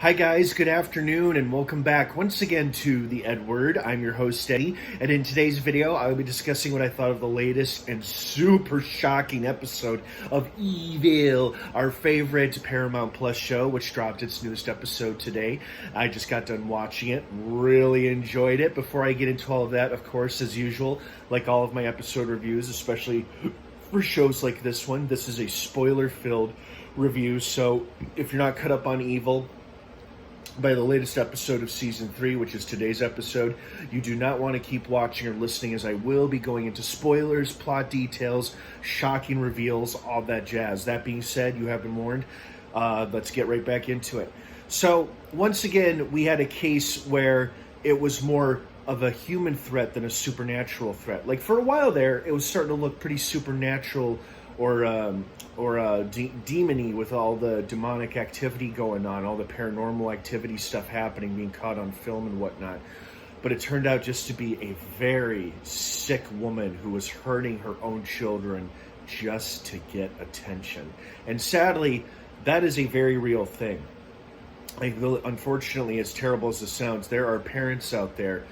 Hi guys, good afternoon and welcome back once again to the EdWord. I'm your host Eddie, and in today's video I will be discussing what I thought of the latest and super shocking episode of Evil, our favorite Paramount Plus show, which dropped its newest episode today. I just got done watching it, really enjoyed it. Before I get into all of that, of course, as usual, like all of my episode reviews, especially for shows like this one, this is a spoiler-filled review, so if you're not caught up on Evil by the latest episode of Season 3, which is today's episode, you do not want to keep watching or listening, as I will be going into spoilers, plot details, shocking reveals, all that jazz. That being said, you have been warned. Let's get right back into it. So, once again, we had a case where it was more of a human threat than a supernatural threat. Like, for a while there, it was starting to look pretty supernatural or demony, with all the demonic activity going on, all the paranormal activity stuff happening, being caught on film and whatnot. But it turned out just to be a very sick woman who was hurting her own children just to get attention. And sadly, that is a very real thing. Like, unfortunately, as terrible as it sounds, there are parents out there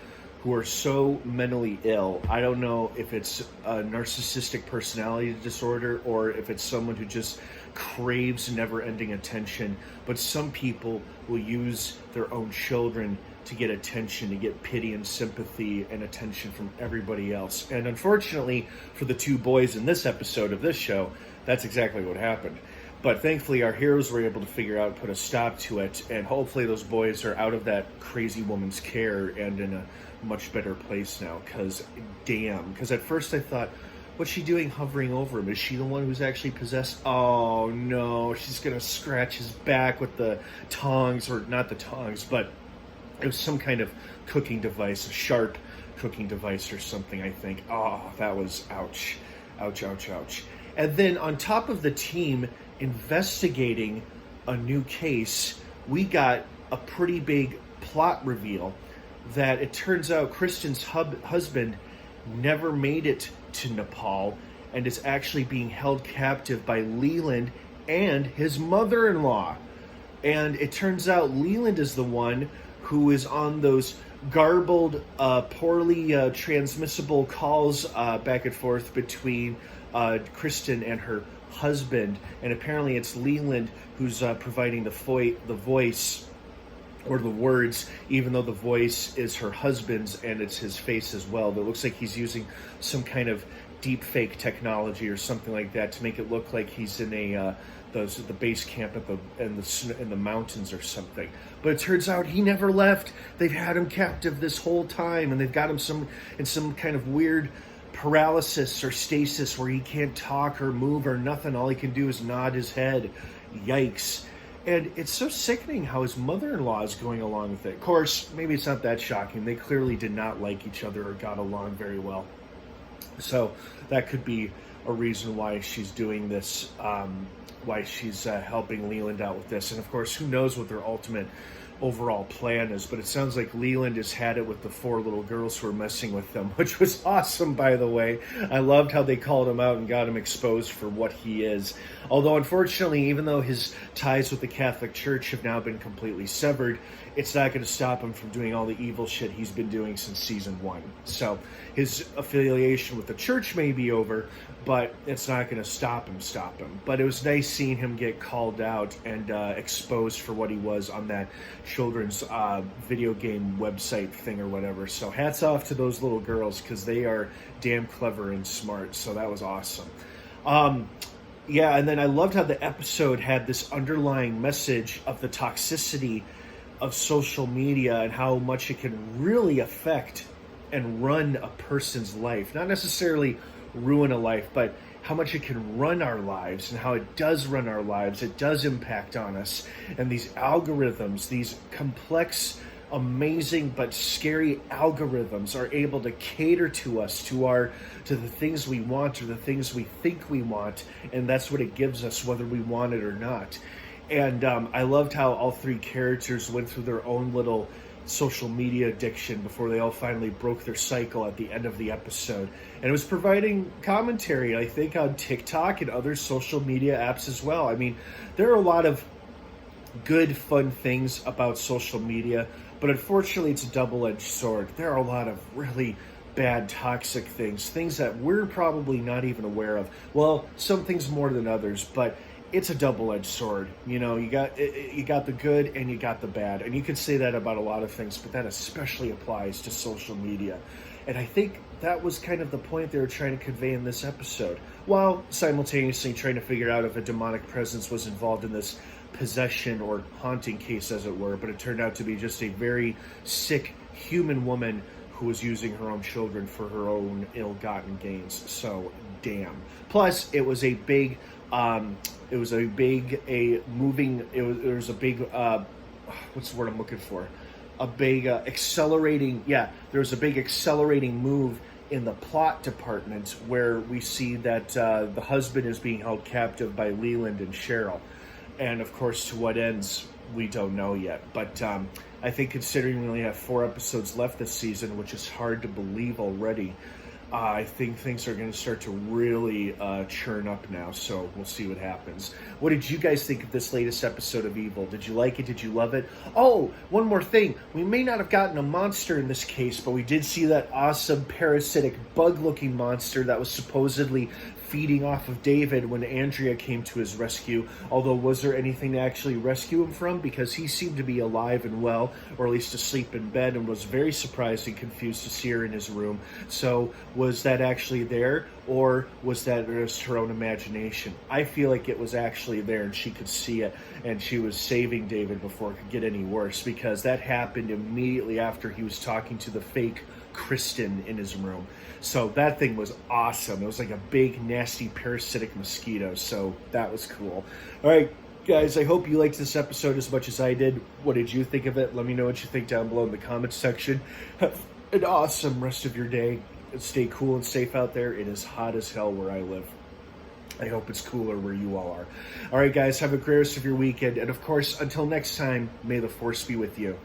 who are so mentally ill. I don't know if it's a narcissistic personality disorder or if it's someone who just craves never-ending attention, but some people will use their own children to get attention, to get pity and sympathy and attention from everybody else. And unfortunately, for the two boys in this episode of this show, that's exactly what happened. But thankfully, our heroes were able to figure out, put a stop to it, and hopefully those boys are out of that crazy woman's care and in a much better place now, because damn. Because at first I thought, what's she doing hovering over him? Is she the one who's actually possessed? Oh no, she's going to scratch his back with the tongs, or not the tongs, but it was some kind of cooking device, a sharp cooking device or something, I think. Oh, that was ouch. Ouch, ouch, ouch. And then on top of the team investigating a new case, we got a pretty big plot reveal that it turns out Kristen's husband never made it to Nepal and is actually being held captive by Leland and his mother-in-law. And it turns out Leland is the one who is on those garbled, poorly transmissible calls back and forth between Kristen and her husband, and apparently it's Leland who's providing the voice or the words, even though the voice is her husband's and it's his face as well. It looks like he's using some kind of deep fake technology or something like that to make it look like he's in the base camp in the mountains or something. But it turns out he never left. They've had him captive this whole time, and they've got him in some kind of weird paralysis or stasis where he can't talk or move or nothing. All he can do is nod his head. Yikes. And it's so sickening how his mother-in-law is going along with it. Of course, maybe it's not that shocking. They clearly did not like each other or got along very well. So that could be a reason why she's doing this, why she's helping Leland out with this. And of course, who knows what their ultimate overall plan is, but it sounds like Leland has had it with the 4 little girls who are messing with them, which was awesome, by the way. I loved how they called him out and got him exposed for what he is. Although, unfortunately, even though his ties with the Catholic Church have now been completely severed, it's not going to stop him from doing all the evil shit he's been doing since season 1. So his affiliation with the church may be over, but it's not going to stop him. But it was nice seeing him get called out and exposed for what he was on that children's video game website thing or whatever. So hats off to those little girls, because they are damn clever and smart. So that was awesome. Yeah, and then I loved how the episode had this underlying message of the toxicity of social media and how much it can really affect and run a person's life. Not necessarily ruin a life, but how much it can run our lives and how it does run our lives. It does impact on us. And these algorithms, these complex, amazing but scary algorithms, are able to cater to us, to the things we want or the things we think we want, and that's what it gives us, whether we want it or not. And I loved how all 3 characters went through their own little social media addiction before they all finally broke their cycle at the end of the episode. And it was providing commentary, I think, on TikTok and other social media apps as well. I mean, there are a lot of good, fun things about social media, but unfortunately, it's a double-edged sword. There are a lot of really bad, toxic things that we're probably not even aware of. Well, some things more than others, but it's a double-edged sword. You know, you got the good and you got the bad, and you could say that about a lot of things, but that especially applies to social media. And I think that was kind of the point they were trying to convey in this episode, while simultaneously trying to figure out if a demonic presence was involved in this possession or haunting case, as it were. But it turned out to be just a very sick human woman who was using her own children for her own ill-gotten gains. So, damn. Plus, it was a big, what's the word I'm looking for? A big accelerating move in the plot department, where we see that the husband is being held captive by Leland and Cheryl. And of course, to what ends, we don't know yet. But I think considering we only have 4 episodes left this season, which is hard to believe already, I think things are going to start to really churn up now, so we'll see what happens. What did you guys think of this latest episode of Evil? Did you like it? Did you love it? Oh, one more thing. We may not have gotten a monster in this case, but we did see that awesome parasitic bug-looking monster that was supposedly feeding off of David when Andrea came to his rescue. Although, was there anything to actually rescue him from? Because he seemed to be alive and well, or at least asleep in bed, and was very surprised and confused to see her in his room. So, was that actually there, or was that just her own imagination? I feel like it was actually there, and she could see it, and she was saving David before it could get any worse, because that happened immediately after he was talking to the fake Kristen in his room. So that thing was awesome. It was like a big, nasty, parasitic mosquito. So that was cool. All right, guys, I hope you liked this episode as much as I did. What did you think of it? Let me know what you think down below in the comments section. Have an awesome rest of your day. Stay cool and safe out there. It is hot as hell where I live. I hope it's cooler where you all are. All right, guys, have a great rest of your weekend. And, of course, until next time, may the Force be with you.